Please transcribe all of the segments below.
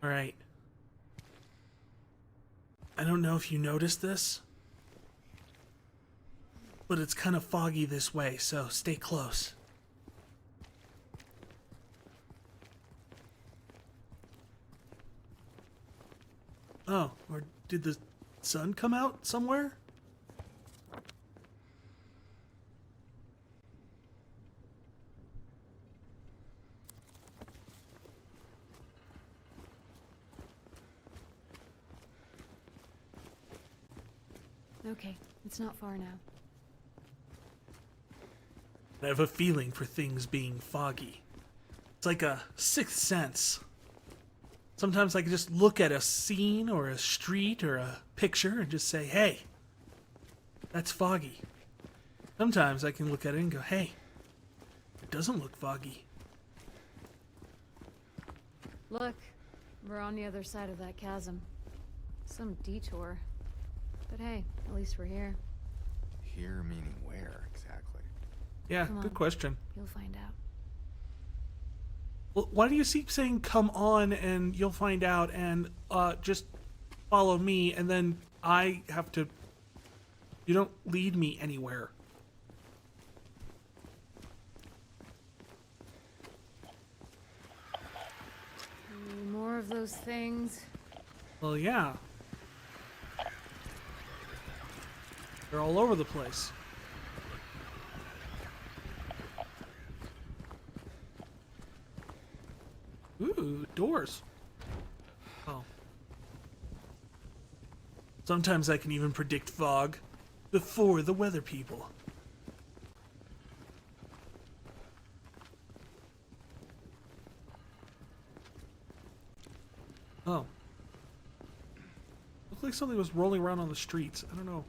All right. I don't know if you noticed this, but it's kind of foggy this way, so stay close. Oh, or did the sun come out somewhere? Okay, it's not far now. I have a feeling for things being foggy. It's like a sixth sense. Sometimes I can just look at a scene or a street or a picture and just say, hey, that's foggy. Sometimes I can look at it and go, hey, it doesn't look foggy. Look, we're on the other side of that chasm. Some detour. But hey, at least we're here. Here meaning where exactly? Yeah, Come good on. question. You'll find out. Well, why do you keep saying come on and you'll find out and just follow me and then I have to... You don't lead me anywhere. More of those things. Well, yeah. They're all over the place. Ooh, doors. Oh. Sometimes I can even predict fog before the weather people. Oh. Looked like something was rolling around on the streets. I don't know.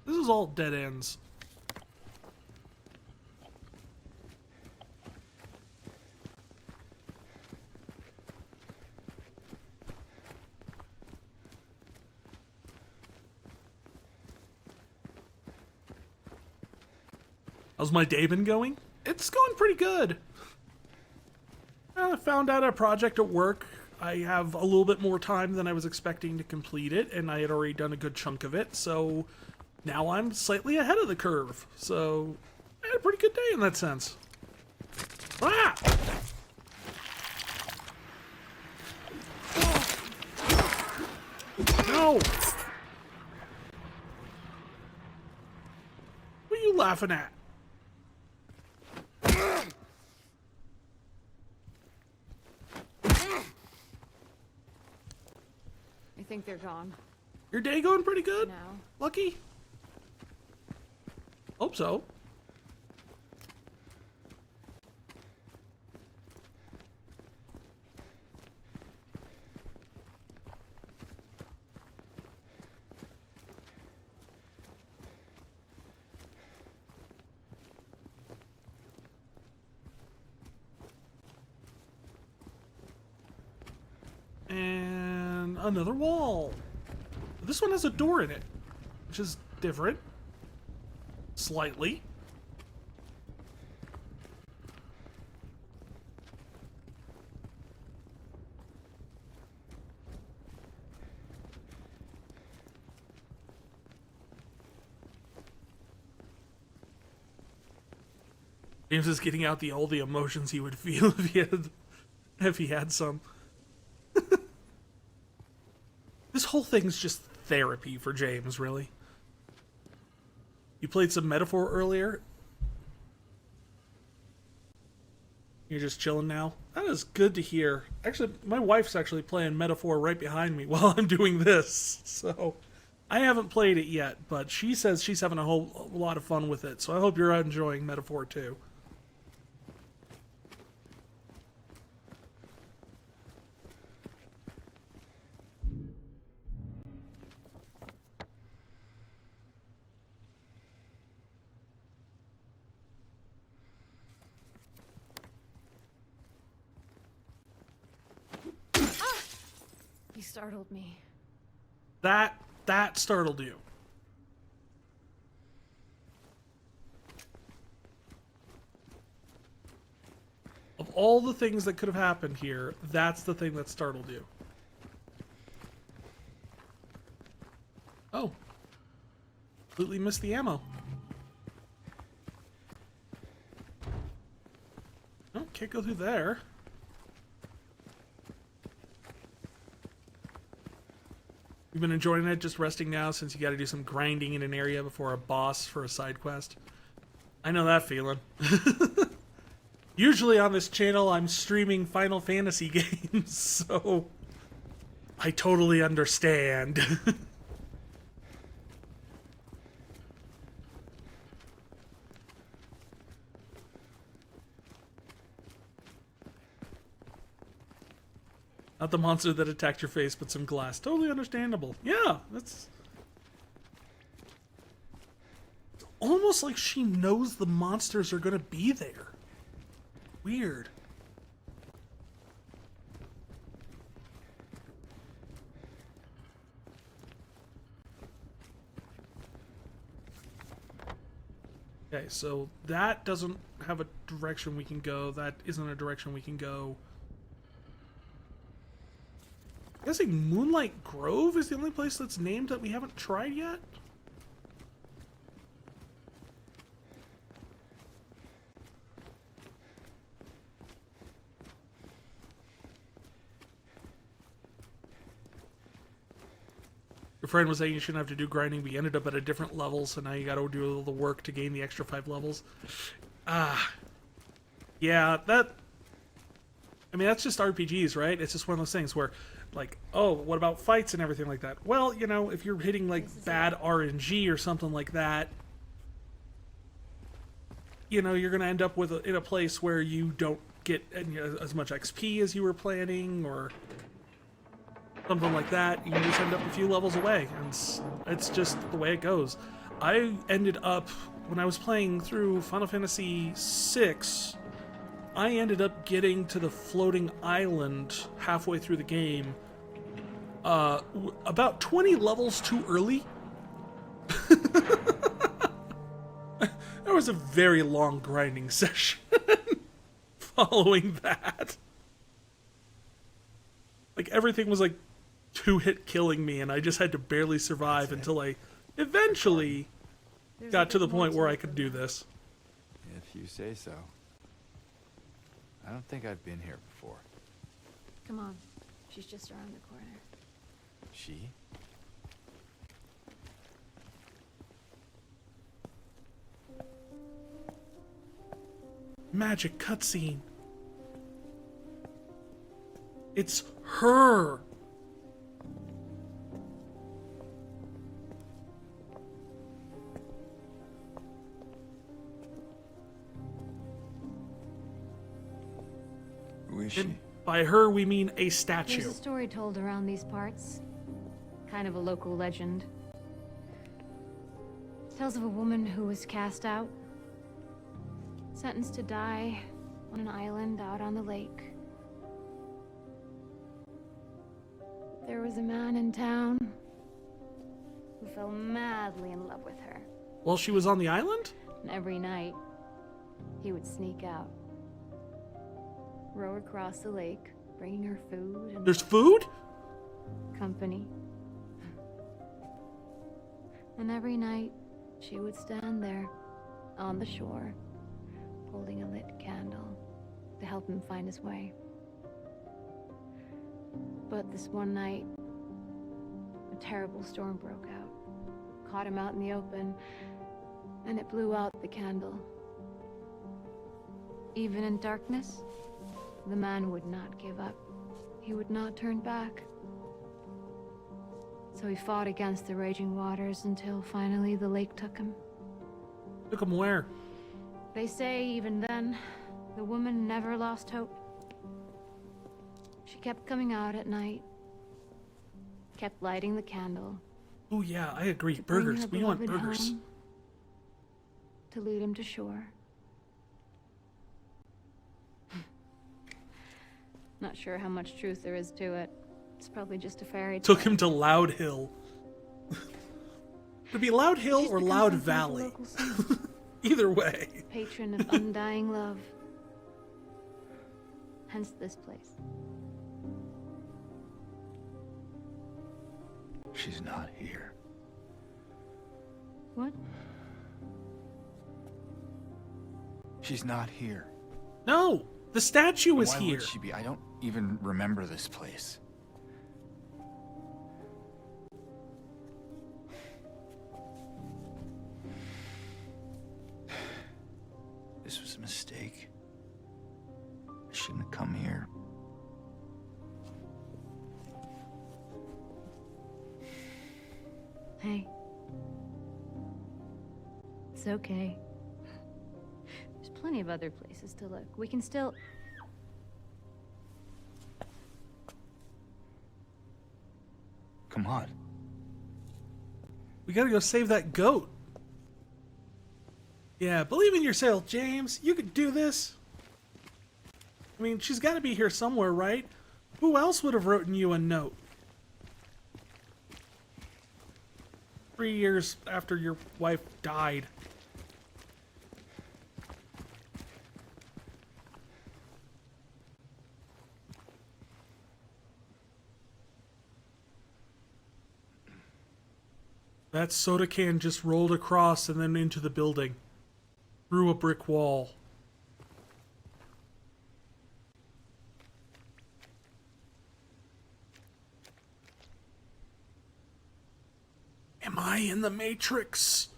This is all dead ends. How's my day been going? It's going pretty good. I found out a project at work. I have a little bit more time than I was expecting to complete it, and I had already done a good chunk of it, so now I'm slightly ahead of the curve. So I had a pretty good day in that sense. Ah! No! What are you laughing at? I think they're gone. Your day going pretty good? Now. Lucky? Hope so. And another wall. This one has a door in it, which is different. Slightly. James is getting out all the emotions he would feel if he had some. This whole thing's just therapy for James, really. You played some Metaphor earlier. You're just chilling now? That is good to hear. Actually, my wife's actually playing Metaphor right behind me while I'm doing this. So, I haven't played it yet, but she says she's having a whole lot of fun with it. So I hope you're enjoying Metaphor too. You startled me. That startled you. all the things that could have happened here, that's the thing that startled you. Oh. Completely missed the ammo. Oh, can't go through there. You've been enjoying it, just resting now since you got to do some grinding in an area before a boss for a side quest? I know that feeling. Usually on this channel, I'm streaming Final Fantasy games, so I totally understand. Not the monster that attacked your face, but some glass. Totally understandable. Yeah, that's... It's almost like she knows the monsters are going to be there. Weird. Okay, so that doesn't have a direction we can go. That isn't a direction we can go. I'm guessing Moonlight Grove is the only place that's named that we haven't tried yet? Your friend was saying you shouldn't have to do grinding, but you ended up at a different level, so now you gotta do all the work to gain the extra 5 levels. Yeah, that... I mean, that's just RPGs, right? It's just one of those things where, like, oh, what about fights and everything like that? Well, you know, if you're hitting, like, bad RNG or something like that, you know, you're going to end up with in a place where you don't get as much XP as you were planning or something like that. You can just end up a few levels away, and it's just the way it goes. I ended up, when I was playing through Final Fantasy VI, I ended up getting to the floating island halfway through the game about 20 levels too early. There was a very long grinding session following that. Like, everything was like 2-hit killing me, and I just had to barely survive until I eventually got to the point where I could do this. If you say so. I don't think I've been here before. Come on. She's just around the corner. She? Magic cutscene. It's her. Who is she? And by her, we mean a statue. There's a story told around these parts. Kind of a local legend. It tells of a woman who was cast out. Sentenced to die on an island out on the lake. There was a man in town who fell madly in love with her. While she was on the island? And every night, he would sneak out. Row across the lake, bringing her food and There's food? company. And every night, she would stand there, on the shore, holding a lit candle to help him find his way. But this one night, a terrible storm broke out, caught him out in the open, and it blew out the candle. Even in darkness, the man would not give up. He would not turn back. So he fought against the raging waters until finally the lake took him. Took him where? They say even then, the woman never lost hope. She kept coming out at night, kept lighting the candle. Oh yeah, I agree. To bring Burgers. her We want beloved burgers. home, to lead him to shore. Not sure how much truth there is to it. It's probably just a fairy tale. Took him to Loud Hill. Would it be Loud Hill She's or become Loud something of a Valley? local saint, Either way. patron of undying love. Hence this place. She's not here. What? She's not here. No, the statue is Why here. would she be? I don't even remember this place. This was a mistake. I shouldn't have come here. Hey. It's okay. There's plenty of other places to look. We can still... Come on. We gotta go save that goat. Yeah, believe in yourself, James. You could do this. I mean, she's gotta be here somewhere, right? Who else would have written you a note? 3 years after your wife died. That soda can just rolled across and then into the building. Through a brick wall. Am I in the Matrix?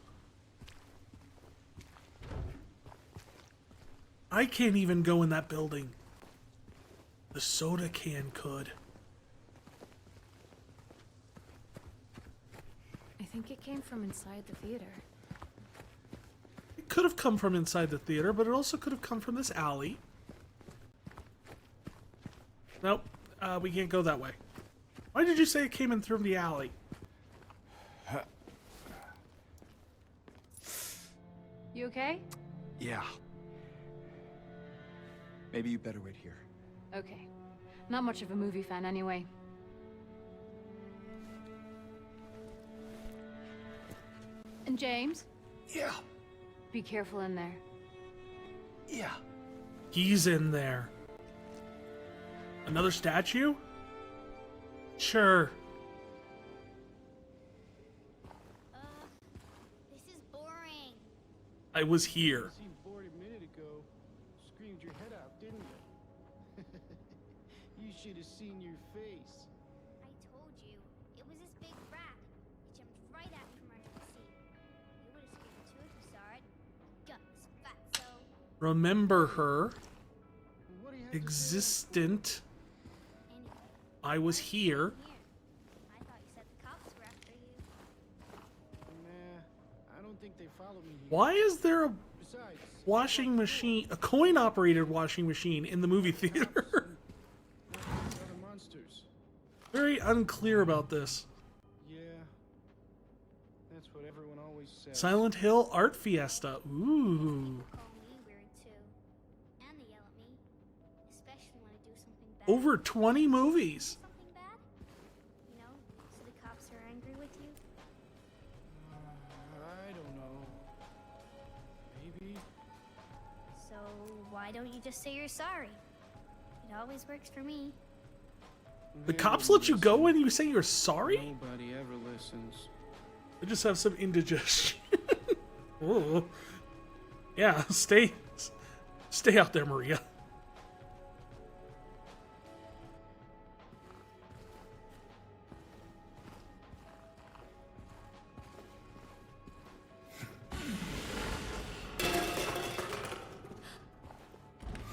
I can't even go in that building. The soda can could. I think it came from inside the theater. It could have come from inside the theater, but it also could have come from this alley. Nope, we can't go that way. Why did you say it came in through the alley? You okay? Yeah. Maybe you better wait here. Okay. Not much of a movie fan anyway. And James, Yeah. be careful in there. Yeah. He's in there. Another statue? Sure. This is boring. I was here. Seemed bored a minute ago. Screamed your head out, didn't you? You should have seen your face. I told you. It was this big rat. It jumped right at me from under the seat. You would have screamed too if you saw it. Guts, fatso. Remember her. What do you have to say? Existent. Anyway, I was here. I thought you said the cops were after you. Nah, I don't think they follow me here. Why is there a Besides, washing machine, a coin-operated washing machine in the movie theater? other monsters. Very unclear about this. Yeah, that's what everyone always says. Silent Hill Art Fiesta. Ooh. Call me weird too. And they yell at me. Especially when I do something bad. Over 20 movies. Something bad? You know, so the cops are angry with you? I don't know. Maybe. So why don't you just say you're sorry? It always works for me. The They cops wouldn't let you go listen. when you say you're sorry? Nobody ever listens. I just have some indigestion. Oh. Yeah, stay out there, Maria.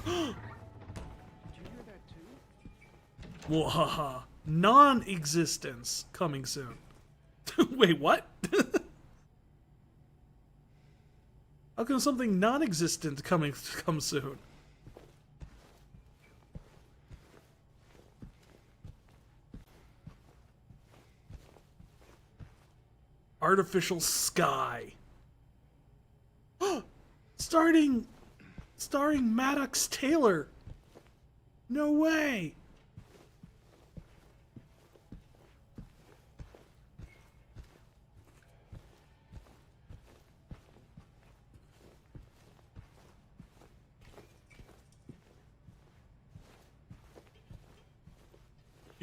Did you hear that too? Wahaha. Non-existence coming soon. Wait, what? How come something non-existent come soon? Artificial sky. Starring Maddox Taylor. No way.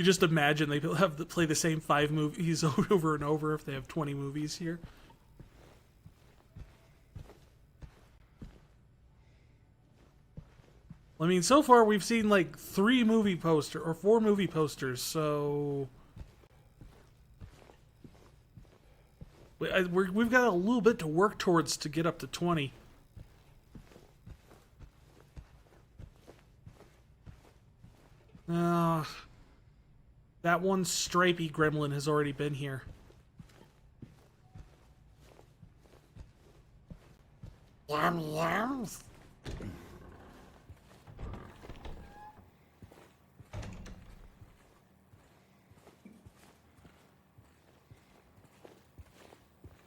You just imagine they have to play the same 5 movies over and over if they have 20 movies here. I mean, so far we've seen like 4 movie posters, so we've got a little bit to work towards to get up to 20. That one stripey gremlin has already been here. Yum yums.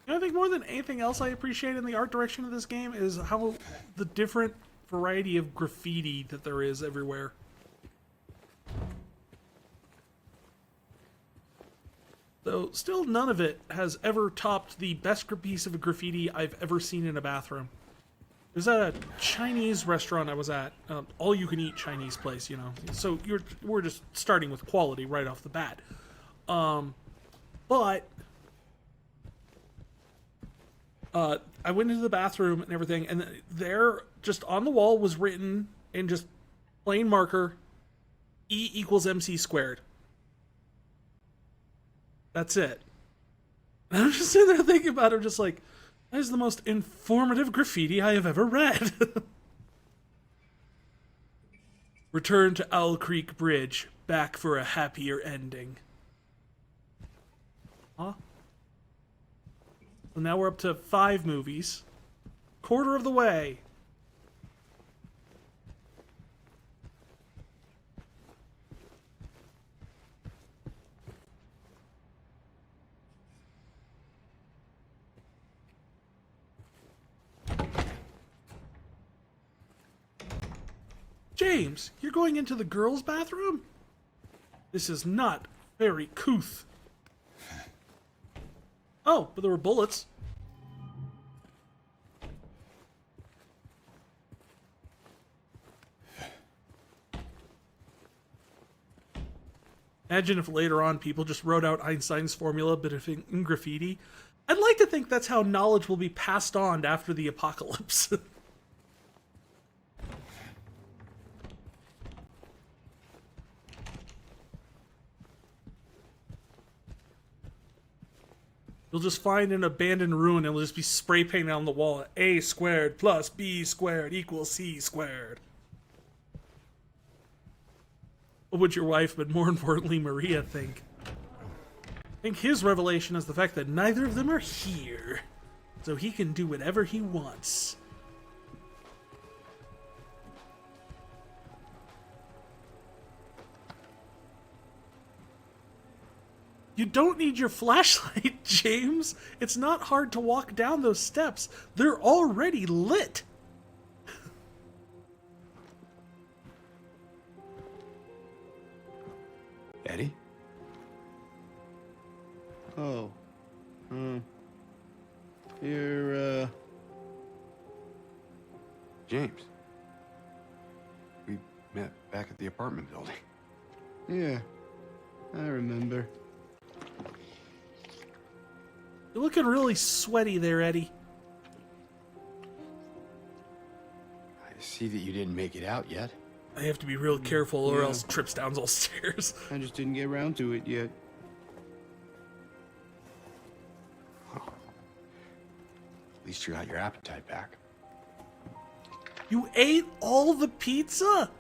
I think more than anything else I appreciate in the art direction of this game is how the different variety of graffiti that there is everywhere. Though still none of it has ever topped the best piece of graffiti I've ever seen in a bathroom. It was at a Chinese restaurant I was at, all you can eat Chinese place, you know. So we're just starting with quality right off the bat. But I went into the bathroom and everything, and there, just on the wall, was written in just plain marker, E equals MC squared. That's it. And I'm just sitting there thinking about it, just like, that is the most informative graffiti I have ever read. Return to Owl Creek Bridge, back for a happier ending. Huh? So now we're up to 5 movies. Quarter of the way. James, you're going into the girls' bathroom? This is not very couth. Oh, but there were bullets. Imagine if later on people just wrote out Einstein's formula but in graffiti. I'd like to think that's how knowledge will be passed on after the apocalypse. You'll just find an abandoned ruin and it'll just be spray painted on the wall. A squared plus B squared equals C squared. What would your wife, but more importantly Maria, think? I think his revelation is the fact that neither of them are here. So he can do whatever he wants. You don't need your flashlight, James. It's not hard to walk down those steps. They're already lit. Eddie? Oh. You're, James. We met back at the apartment building. Yeah, I remember. You're looking really sweaty there, Eddie. I see that you didn't make it out yet. I have to be real careful or Yeah. else trips down those stairs. I just didn't get around to it yet. At least you got your appetite back. You ate all the pizza?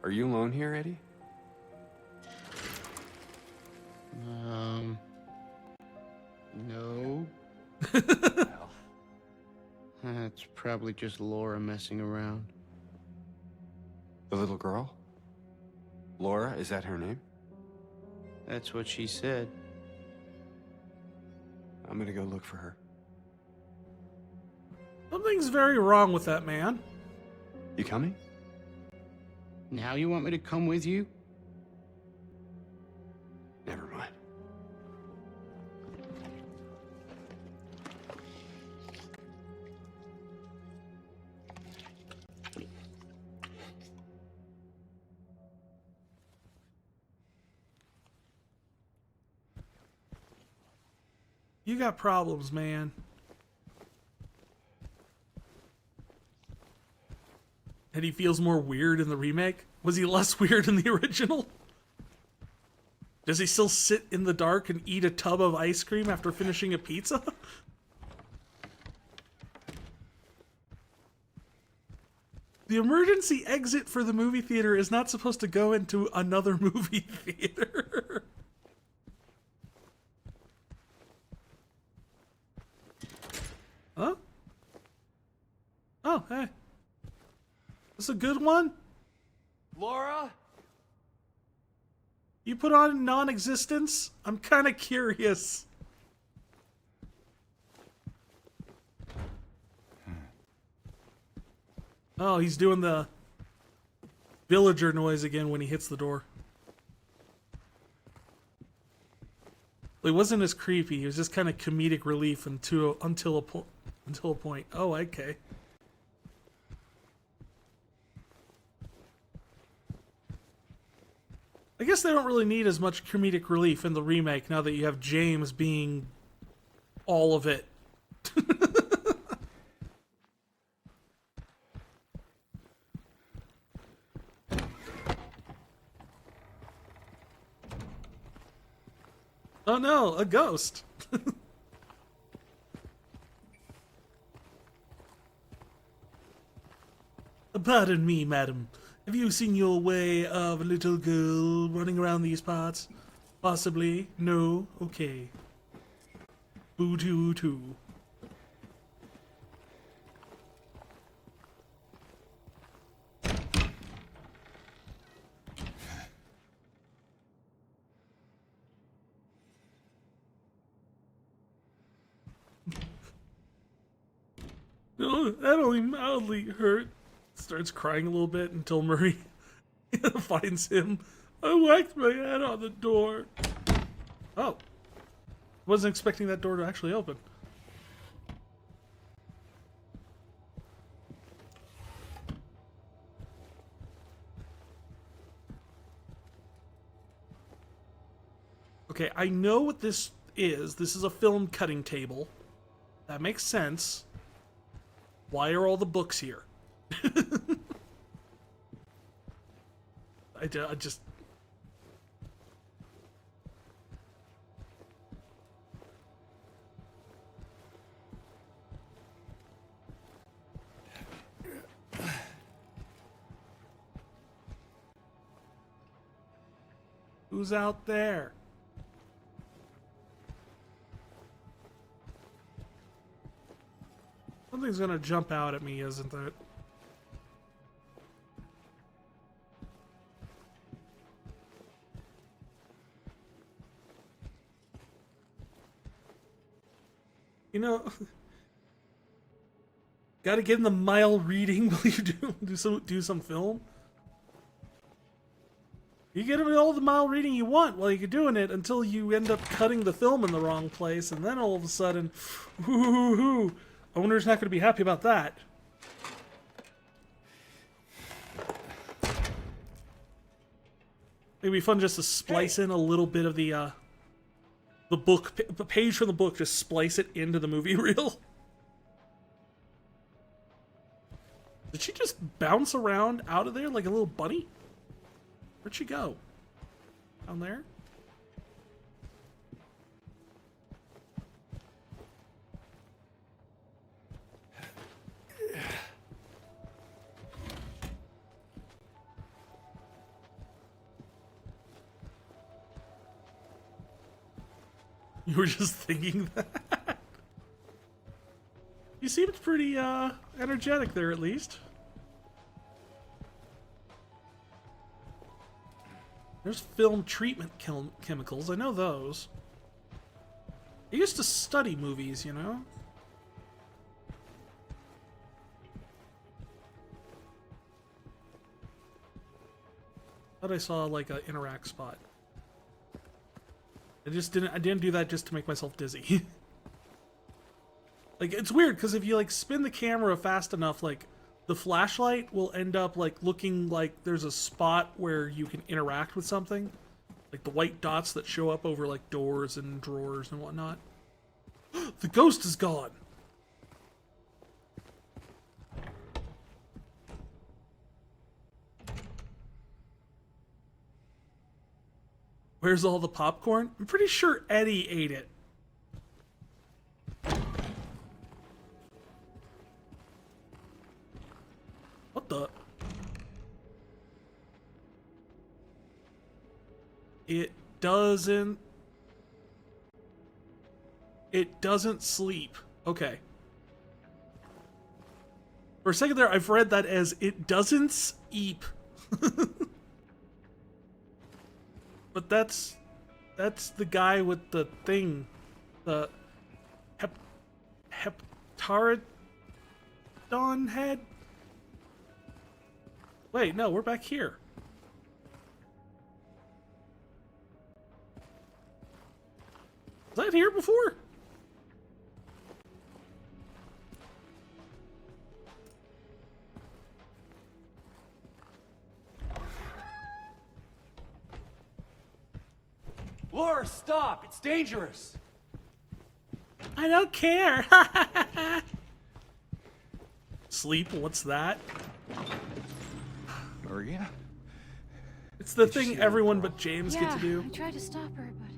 Are you alone here, Eddie? No. Well, That's probably just Laura messing around. the little girl? Laura, is that her name? That's what she said. I'm gonna go look for her. Something's very wrong with that man. You coming? Now you want me to come with you? Never mind. You got problems, man. And he feels more weird in the remake? Was he less weird in the original? Does he still sit in the dark and eat a tub of ice cream after finishing a pizza? The emergency exit for the movie theater is not supposed to go into another movie theater. Huh? Oh, hey. This a good one? Laura? You put on non-existence? I'm kind of curious. Oh, he's doing the villager noise again when he hits the door. Well, he wasn't as creepy. He was just kind of comedic relief until a point. Oh, okay. I guess they don't really need as much comedic relief in the remake now that you have James being all of it. Oh no, a ghost. Pardon me, madam. Have you seen your way of a little girl running around these parts? Possibly. No? Okay. Boo-too-too. No, that only mildly hurt. Starts crying a little bit until Murray finds him. I whacked my head on the door. Oh. Wasn't expecting that door to actually open. Okay, I know what this is. This is a film cutting table. That makes sense. Why are all the books here? I just... Who's out there? Something's gonna jump out at me, isn't it? You know, gotta get in the mild reading while you do some film. You get all the mild reading you want while you're doing it until you end up cutting the film in the wrong place, and then all of a sudden, whoo, owner's not going to be happy about that. It'd be fun just to splice in a little bit of the page from the book, just splice it into the movie reel. Did she just bounce around out of there like a little bunny? Where'd she go? Down there? You were just thinking that? You seemed pretty, energetic there, at least. There's film treatment chemicals. I know those. I used to study movies, you know? Thought I saw, like, an interact spot. I didn't do that just to make myself dizzy. Like, it's weird, because if you, like, spin the camera fast enough, like, the flashlight will end up, like, looking like there's a spot where you can interact with something. Like the white dots that show up over, like, doors and drawers and whatnot. The ghost is gone. Where's all the popcorn? I'm pretty sure Eddie ate it. What the? It doesn't sleep. Okay. For a second there, I've read that as it doesn't eep. But that's the guy with the thing. The heptarodon head? Wait, no, we're back here. Was that here before? Laura, stop! It's dangerous! I don't care. Sleep, what's that? Maria? It's the Did you see thing that everyone girl? but James Yeah, get to do. I tried to stop her, but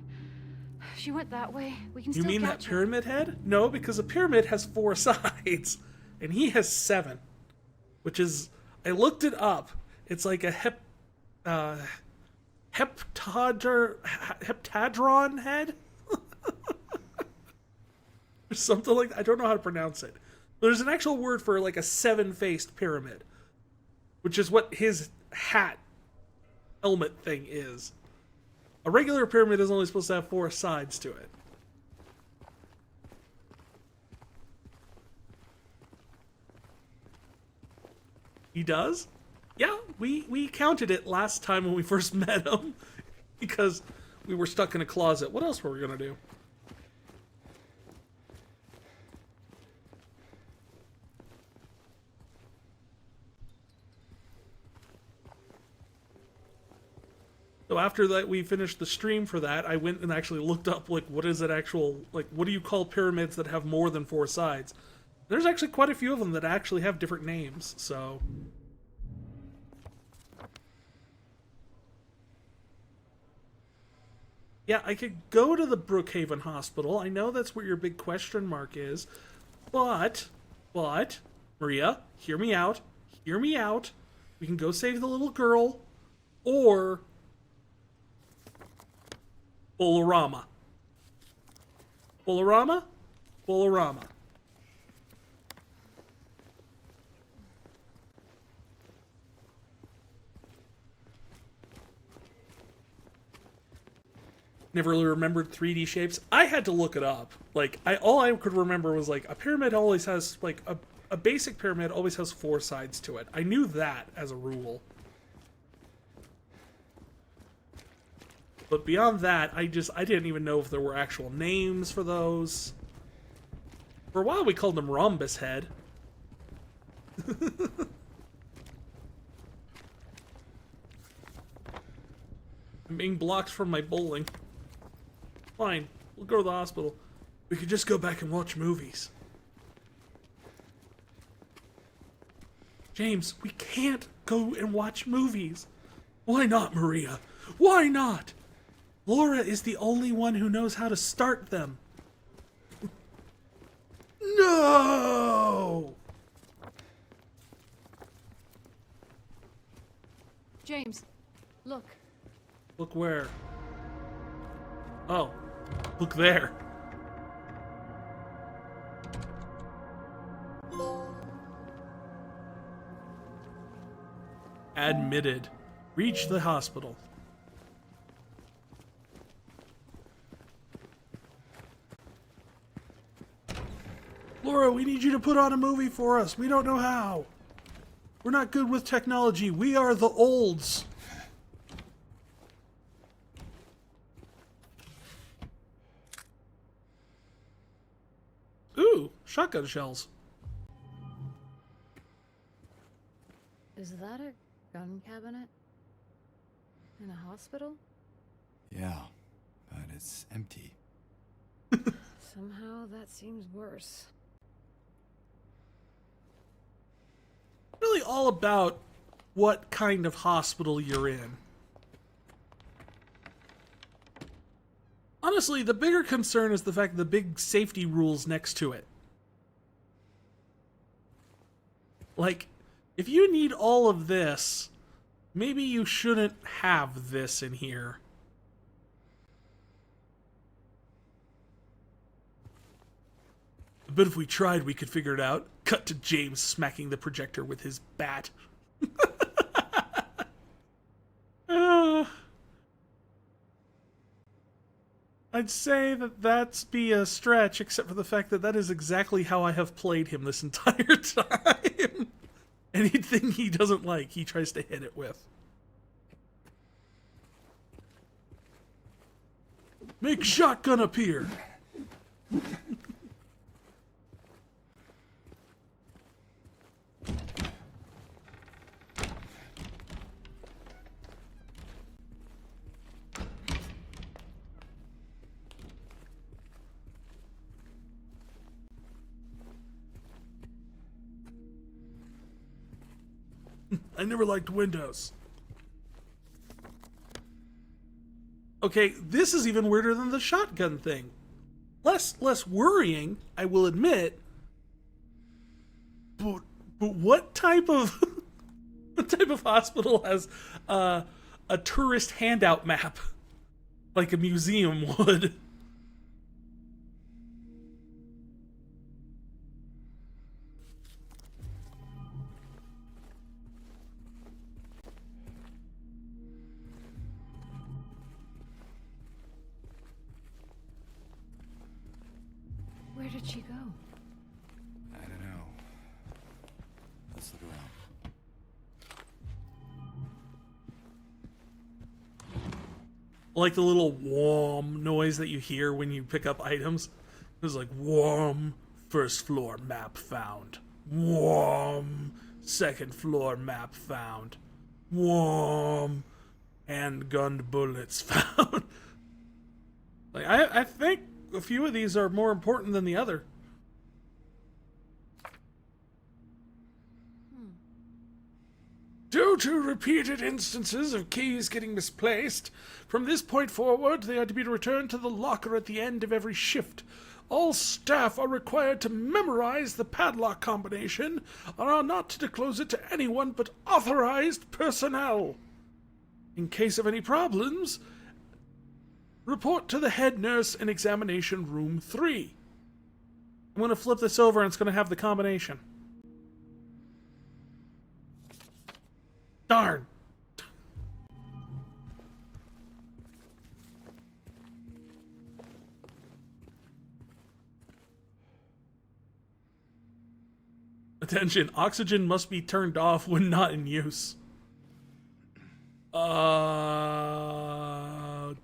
she went that way. We can You still mean that catch her. pyramid head? No, because a pyramid has 4 sides, and he has 7, which is, I looked it up. It's like a heptadron head, or something like that. I don't know how to pronounce it. There's an actual word for like a 7-faced pyramid, which is what his hat helmet thing is. A regular pyramid is only supposed to have 4 sides to it. He does? Yeah, we counted it last time when we first met him because we were stuck in a closet. What else were we gonna do? So after that, we finished the stream for that. I went and actually looked up, like, what is it actual, like, what do you call pyramids that have more than 4 sides? There's actually quite a few of them that actually have different names, so. Yeah, I could go to the Brookhaven Hospital. I know that's where your big question mark is. But, Maria, hear me out. Hear me out. We can go save the little girl, or Bolorama. Bolorama? Bolorama. Never really remembered 3D shapes. I had to look it up. Like, all I could remember was, like, a pyramid always has, like, a basic pyramid always has 4 sides to it. I knew that as a rule. But beyond that, I didn't even know if there were actual names for those. For a while, we called them Rhombus Head. I'm being blocked from my bowling. Fine, we'll go to the hospital. We could just go back and watch movies. James, we can't go and watch movies. Why not, Maria? Why not? Laura is the only one who knows how to start them. No! James, look. Look where? Oh, look there. Admitted. Reach the hospital. Laura, we need you to put on a movie for us. We don't know how. We're not good with technology. We are the olds. Ooh, shotgun shells. Is that a gun cabinet? In a hospital? Yeah, but it's empty. So Somehow that seems worse. Really all about what kind of hospital you're in. Honestly, the bigger concern is the fact that the big safety rules next to it. Like, if you need all of this, maybe you shouldn't have this in here. But if we tried, we could figure it out. Cut to James smacking the projector with his bat. I'd say that that's be a stretch, except for the fact that that is exactly how I have played him this entire time. Anything he doesn't like, he tries to hit it with. Make shotgun appear. I never liked Windows. Okay, this is even weirder than the shotgun thing. Less worrying, I will admit. But what type of what type of hospital has a tourist handout map like a museum would? Where did she go? I don't know. Let's look around. Like the little whom noise that you hear when you pick up items. It was like whom, first floor map found. Whom, second floor map found. Whom, handgun bullets found. Like I think a few of these are more important than the other. Due to repeated instances of keys getting misplaced, from this point forward, they are to be returned to the locker at the end of every shift. All staff are required to memorize the padlock combination and are not to disclose it to anyone but authorized personnel. In case of any problems, report to the head nurse in examination room 3. I'm going to flip this over and it's going to have the combination. Darn. Attention, oxygen must be turned off when not in use.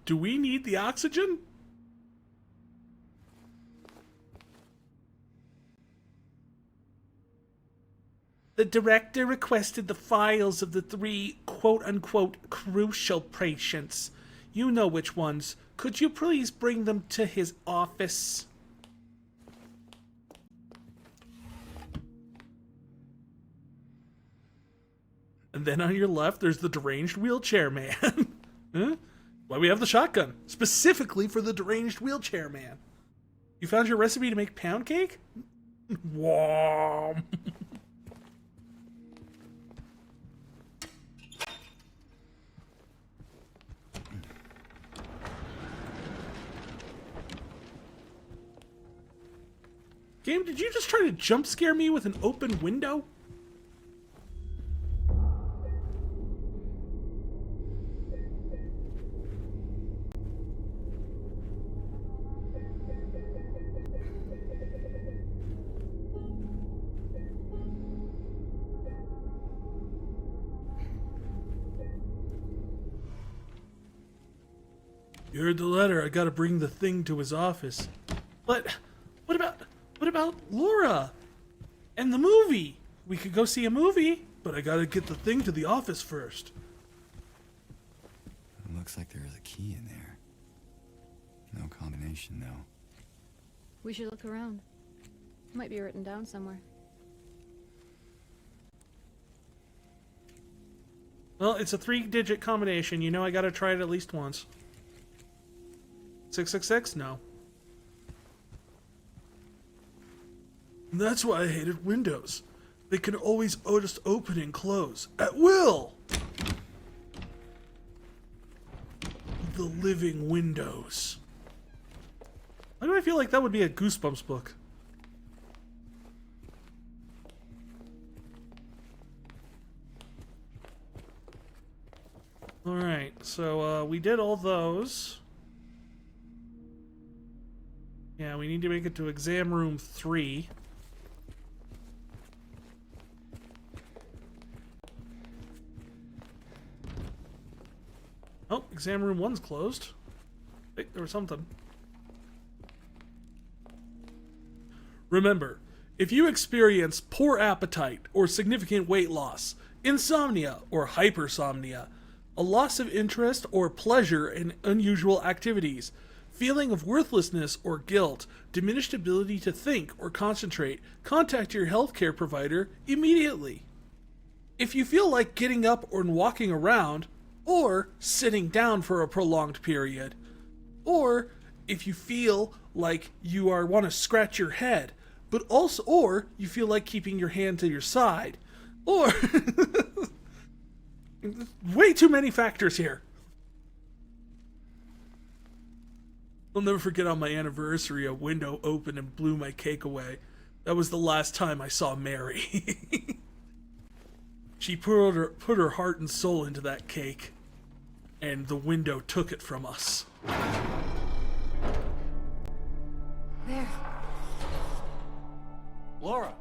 Do we need the oxygen? The director requested the files of the 3 quote-unquote crucial patients. You know which ones. Could you please bring them to his office? And then on your left, there's the deranged wheelchair man. Huh? Why we have the shotgun? Specifically for the deranged wheelchair man. You found your recipe to make pound cake? Whom. Game, did you just try to jump scare me with an open window? You heard the letter. I gotta bring the thing to his office. But what about Laura and the movie? We could go see a movie, but I gotta get the thing to the office first. It looks like there is a key in there. No combination, though. We should look around. Might be written down somewhere. Well, it's a 3-digit combination. You know I gotta try it at least once. 666? No. That's why I hated windows. They can always just open and close. At will! The living windows. Why do I feel like that would be a Goosebumps book? Alright, so we did all those. Yeah, we need to make it to exam room 3. Oh, exam room 1's closed. Wait, there was something. Remember, if you experience poor appetite or significant weight loss, insomnia or hypersomnia, a loss of interest or pleasure in unusual activities, feeling of worthlessness or guilt, diminished ability to think or concentrate, contact your healthcare provider immediately. If you feel like getting up or walking around, or sitting down for a prolonged period, or if you feel like you want to scratch your head, but also, or you feel like keeping your hand to your side, or way too many factors here. I'll never forget on my anniversary, a window opened and blew my cake away. That was the last time I saw Mary. She put her heart and soul into that cake, and the window took it from us. There. Laura!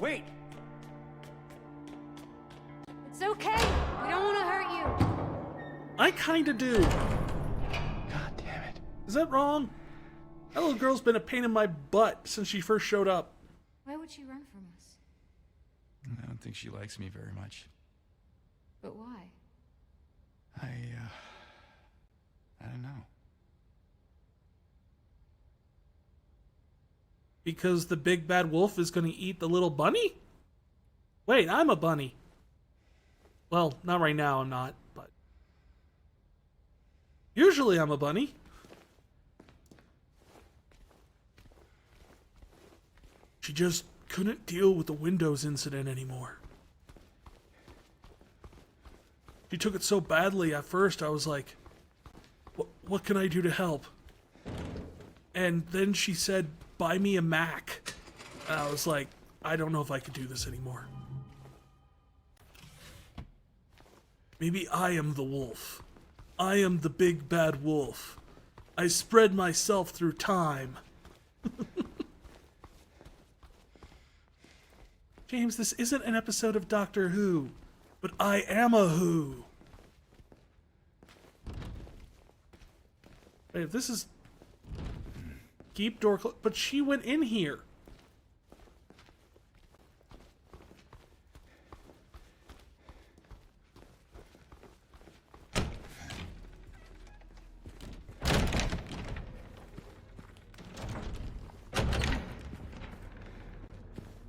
Wait! It's okay. We don't want to hurt you. I kinda do. God damn it. Is that wrong? That little girl's been a pain in my butt since she first showed up. Why would she run from us? I don't think she likes me very much. But why? I don't know. Because the big bad wolf is gonna eat the little bunny? Wait, I'm a bunny. Well, not right now, I'm not, but... Usually I'm a bunny. She just couldn't deal with the Windows incident anymore. She took it so badly at first, I was like, what can I do to help? And then she said, buy me a Mac. And I was like, I don't know if I could do this anymore. Maybe I am the wolf. I am the big bad wolf. I spread myself through time. James, this isn't an episode of Doctor Who, but I am a Who. Wait, if this is... Keep door closed. But she went in here.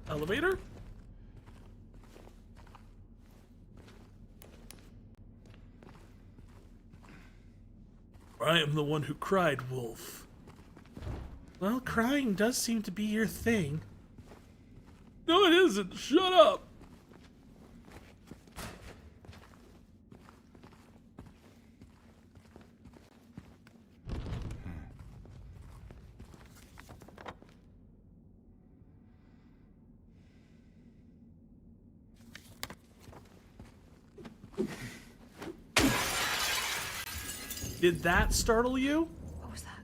Elevator? I am the one who cried, wolf. Well, crying does seem to be your thing. No, it isn't. Shut up. Did that startle you? What was that?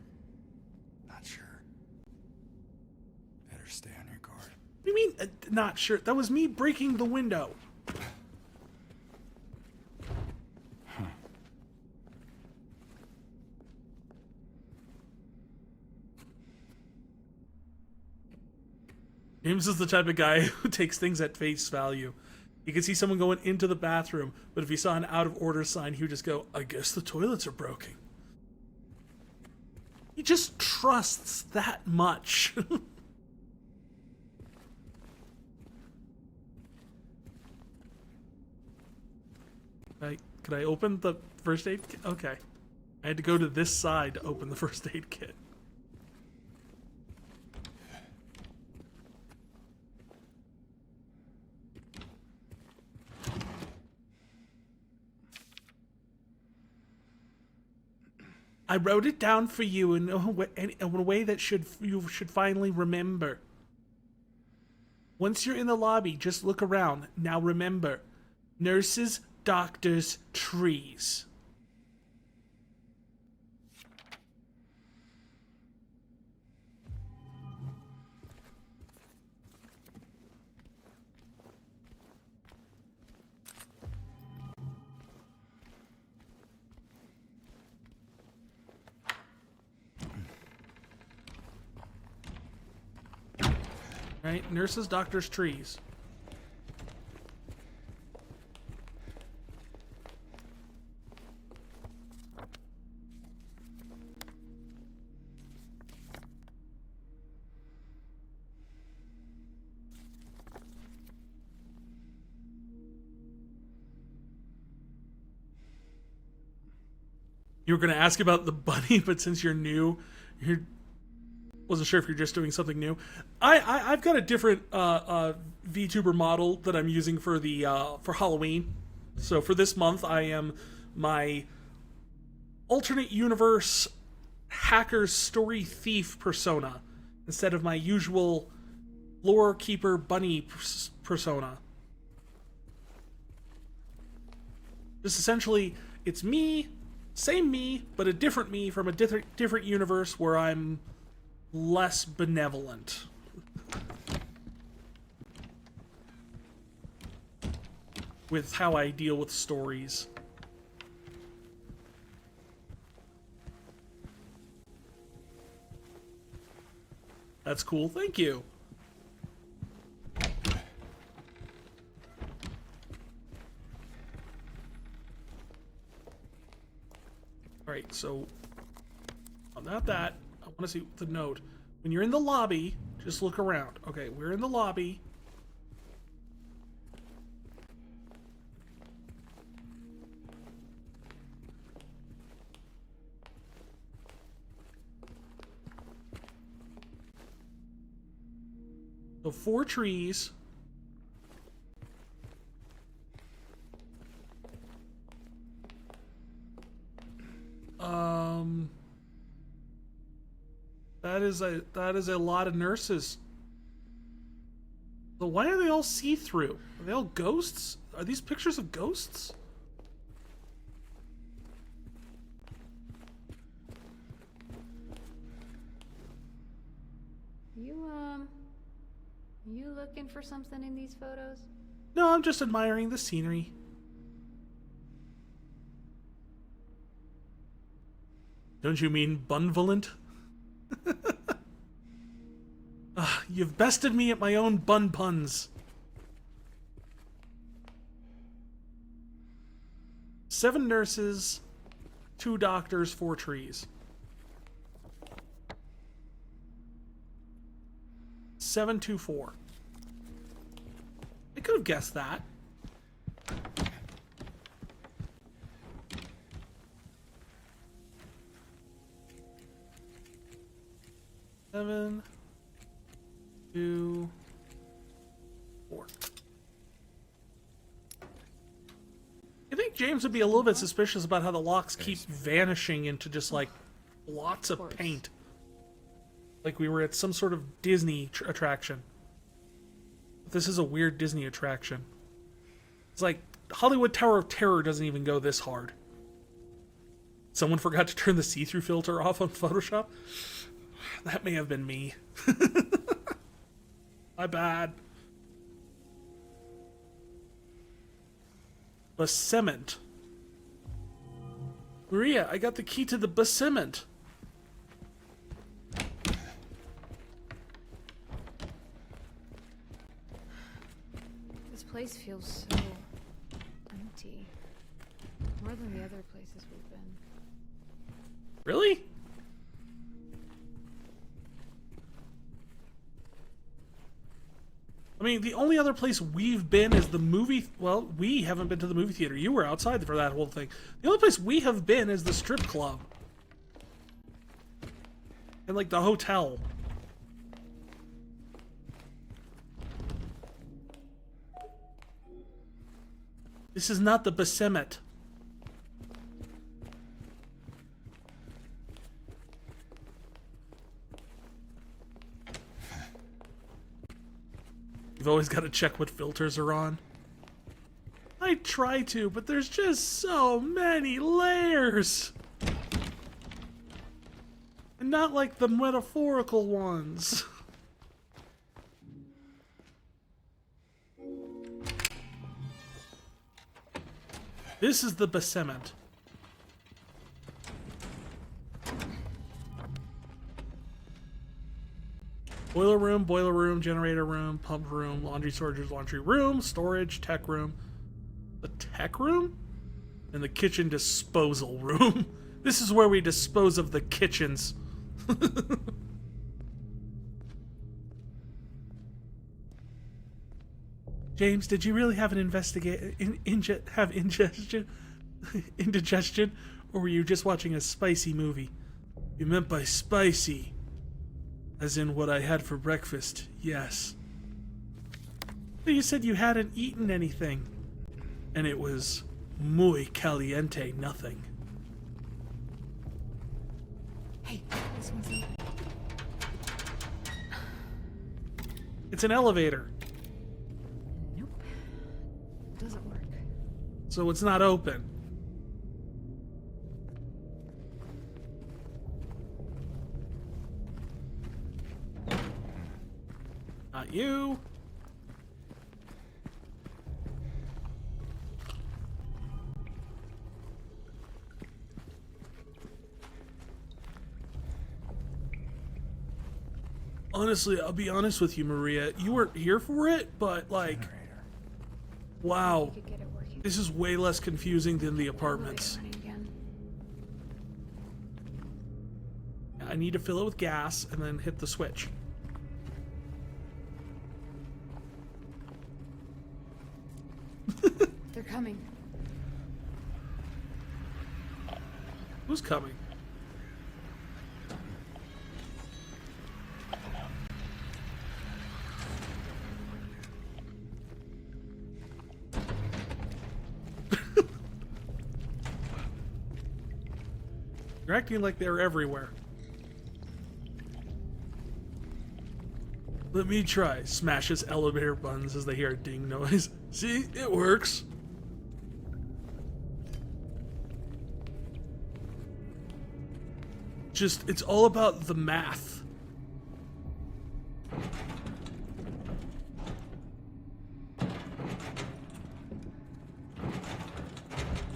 Not sure. Better stay on your guard. What do you mean, not sure? That was me breaking the window. James is the type of guy who takes things at face value. You could see someone going into the bathroom, but if he saw an out of order sign, he would just go, I guess the toilets are broken. He just trusts that much. Could I open the first aid kit? Okay. I had to go to this side to open the first aid kit. I wrote it down for you in a way that you should finally remember. Once you're in the lobby, just look around. Now remember, nurses, doctors, trees. Right? Nurses, doctors, trees. You were going to ask about the bunny, but since you're new, wasn't sure if you're just doing something new. I've got a different VTuber model that I'm using for the for Halloween. So for this month, I am my alternate universe hacker story thief persona instead of my usual lore keeper bunny persona. Just essentially, it's me, same me, but a different me from a different universe where I'm less benevolent. With how I deal with stories. That's cool, thank you. Alright, so not that. I want to see the note. When you're in the lobby, just look around. Okay, we're in the lobby. So 4 trees. That is a lot of nurses. So why are they all see-through? Are they all ghosts? Are these pictures of ghosts? You looking for something in these photos? No, I'm just admiring the scenery. Don't you mean bunvolent? You've bested me at my own bun puns. 7 nurses, 2 doctors, 4 trees. 724. I could have guessed that. Seven, 2, 4. I think James would be a little bit suspicious about how the locks keep vanishing into just like lots of paint. Like we were at some sort of Disney attraction. This is a weird Disney attraction. It's like Hollywood Tower of Terror doesn't even go this hard. Someone forgot to turn the see-through filter off on Photoshop? That may have been me. My bad. Basement. Maria, I got the key to the basement. This place feels so empty. More than the other places we've been. Really? I mean, the only other place we've been is the movie... Well, we haven't been to the movie theater. You were outside for that whole thing. The only place we have been is the strip club. And, like, the hotel. This is not the Basemet. You've always got to check what filters are on. I try to, but there's just so many layers. And not like the metaphorical ones. This is the Basemet. Boiler room, generator room, pump room, laundry storage, laundry room, storage, tech room. The tech room? And the kitchen disposal room. This is where we dispose of the kitchens. James, did you really have an ingestion? Indigestion? Or were you just watching a spicy movie? You meant by spicy. As in what I had for breakfast, yes. But you said you hadn't eaten anything. And it was muy caliente nothing. Hey, this one's open. It's an elevator. Nope. Doesn't work. So it's not open. Not you. Honestly, I'll be honest with you, Maria. You weren't here for it, but like, wow, You could get it working. this is way less confusing than the apartments. Running again. I need to fill it with gas and then hit the switch. They're coming. Who's coming? You're acting like they're everywhere. Let me try. Smashes elevator buttons as they hear a ding noise. See, it works. Just, it's all about the math.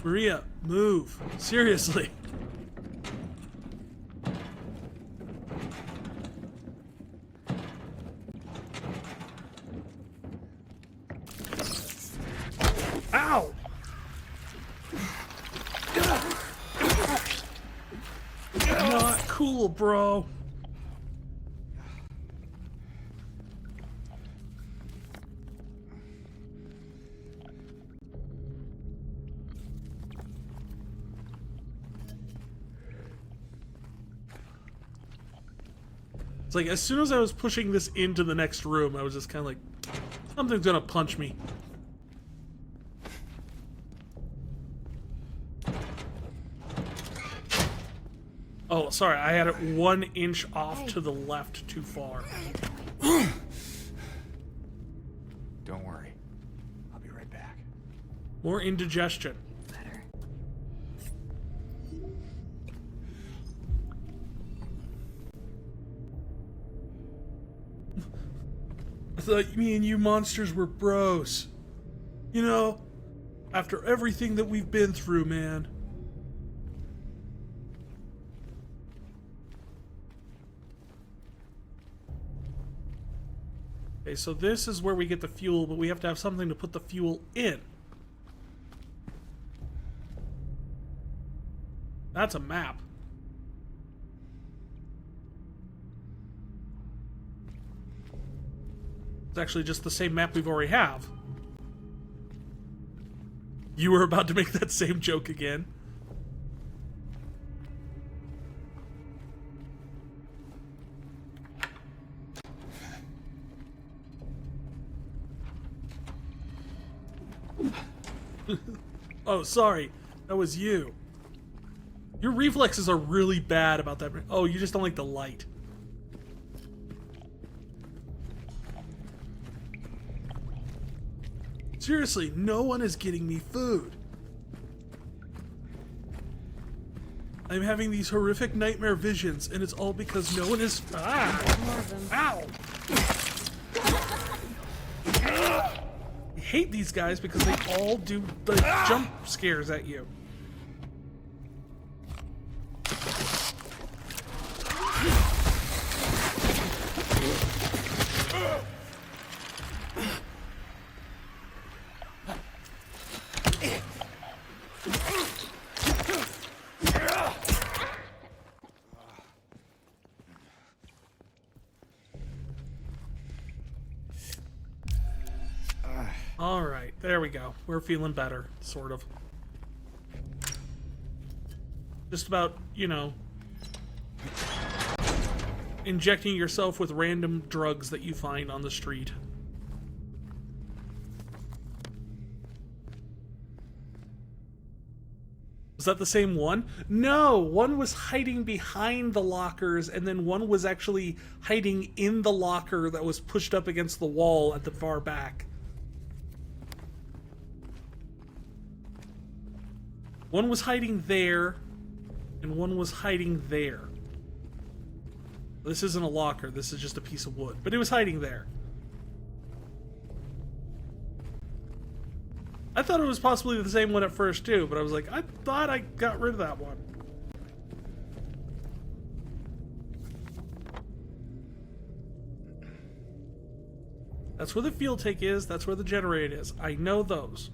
Maria, move. Seriously. Ow! Not cool, bro. It's like, as soon as I was pushing this into the next room, I was just kind of like, something's gonna punch me. Oh, sorry, I had it 1 inch off to the left too far. Don't worry. I'll be right back. More indigestion. Better. I thought me and you monsters were bros. You know, after everything that we've been through, man. Okay, so this is where we get the fuel, but we have to have something to put the fuel in. That's a map. It's actually just the same map we've already have. You were about to make that same joke again. Oh, sorry. That was you. Your reflexes are really bad about that. Oh, you just don't like the light. Seriously, no one is getting me food. I'm having these horrific nightmare visions, and it's all because no one is... Ah! More of them. Ow! I hate these guys because they all do the jump scares at you. Alright, there we go. We're feeling better, sort of. Just about, you know, injecting yourself with random drugs that you find on the street. Was that the same one? No, one was hiding behind the lockers, and then one was actually hiding in the locker that was pushed up against the wall at the far back. One was hiding there, and one was hiding there. This isn't a locker, this is just a piece of wood. But it was hiding there. I thought it was possibly the same one at first too, but I was like, I thought I got rid of that one. That's where the fuel tank is, that's where the generator is. I know those.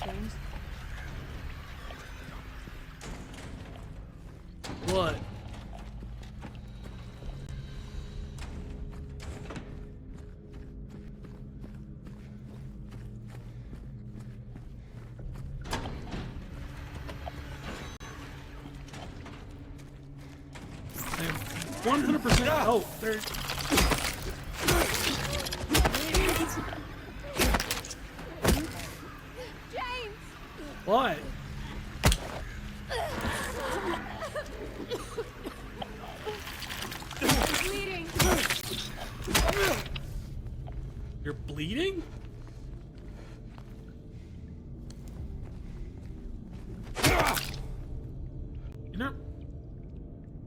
James? What? I am 100%. Oh, there. James! What? Bleeding! You're bleeding?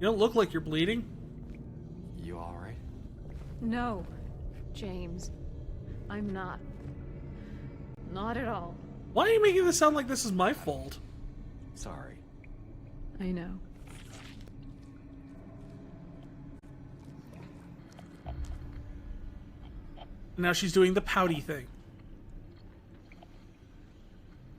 You don't look like you're bleeding. You alright? No, James. I'm not. Not at all. Why are you making this sound like this is my fault? Sorry. I know. Now she's doing the pouty thing.